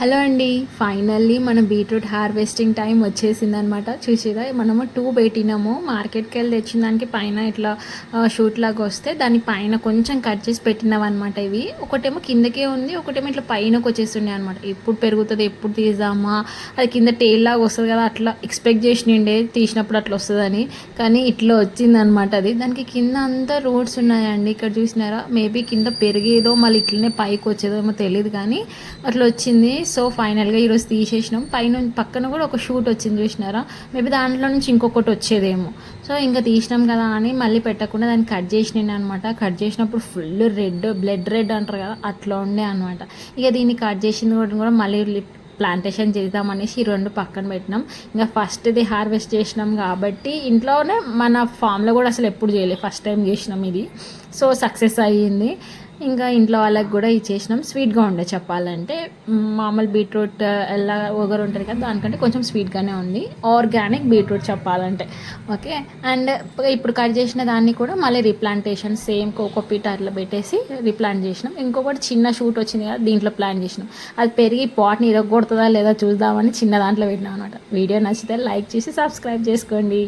Hello అండి. Finally మన beetroot harvesting time వచ్చేసిందనమాట. చూసిర్రా మనము 2 పెట్టినాము. మార్కెట్‌కెళ్ళి తెచ్చిన దానికి పైన ఇట్లా షూట్ లాగా వస్తే దాని పైన కొంచెం కట్ చేసి పెట్టినవన్నమాట ఇవి. ఒకటేమో కిందకే ఉంది. ఒకటేమో ఇట్లా పైనకి వచ్చేస్తున్నాయి అనమాట. ఎప్పుడు పెరుగుతది, ఎప్పుడు తీద్దామా, అది కింద టేల్ లాగా వస్తది కదా, అట్లా ఎక్స్‌పెక్ట్ చేసినుండే తీసినప్పుడు అట్లా వస్తదని. కానీ ఇట్లా వచ్చిందనమాట అది. దానికి కింద అంతా రూట్స్ ఉన్నాయండి. ఇక్కడ చూసినారా, మేబీ కింద పెరిగేదో మళ్ళీ ఇట్లనే పైకి వచ్చేదేమో తెలీదు కానీ అట్లా వచ్చింది. సో ఫైనల్గా ఈరోజు తీసేసినాం. పక్కన కూడా ఒక షూట్ వచ్చింది చూసినారా, మేబీ దాంట్లో నుంచి ఇంకొకటి వచ్చేదేమో. సో ఇంకా తీసినాం కదా అని మళ్ళీ పెట్టకుండా దాన్ని కట్ చేసినాను అనమాట. కట్ చేసినప్పుడు ఫుల్ బ్లడ్ రెడ్ అంటారు కదా, అట్లా ఉండే అనమాట. ఇక దీన్ని కట్ చేసింది కూడా మళ్ళీ ప్లాంటేషన్ చేద్దామనేసి ఈ రెండు పక్కన పెట్టినాం. ఇంకా ఫస్ట్ది హార్వెస్ట్ చేసినాం కాబట్టి ఇంట్లోనే, మన ఫామ్లో కూడా అసలు ఎప్పుడు చేయలేదు, ఫస్ట్ టైం చేసినాం ఇది. సో సక్సెస్ అయ్యింది. ఇంకా ఇంట్లో వాళ్ళకి కూడా ఇచ్చేసినాం. స్వీట్గా ఉండే చెప్పాలంటే. మామూలు బీట్రూట్ ఎలా ఒగరు ఉంటుంది కదా, దానికంటే కొంచెం స్వీట్గానే ఉంది. ఆర్గానిక్ బీట్రూట్ చెప్పాలంటే. ఓకే. అండ్ ఇప్పుడు కట్ చేసిన దాన్ని కూడా మళ్ళీ రీప్లాంటేషన్ సేమ్ కోకోపీట్ అట్లా పెట్టేసి రీప్లాంట్ చేసినాం. ఇంకొకటి చిన్న షూట్ వచ్చింది కదా, దీంట్లో ప్లాంట్ చేసినాం. అది పెరిగి పాట్ని ఇరగొడుతుందా లేదా చూద్దామని చిన్న దాంట్లో పెట్టినాం అనమాట. వీడియో నచ్చితే లైక్ చేసి సబ్స్క్రైబ్ చేసుకోండి.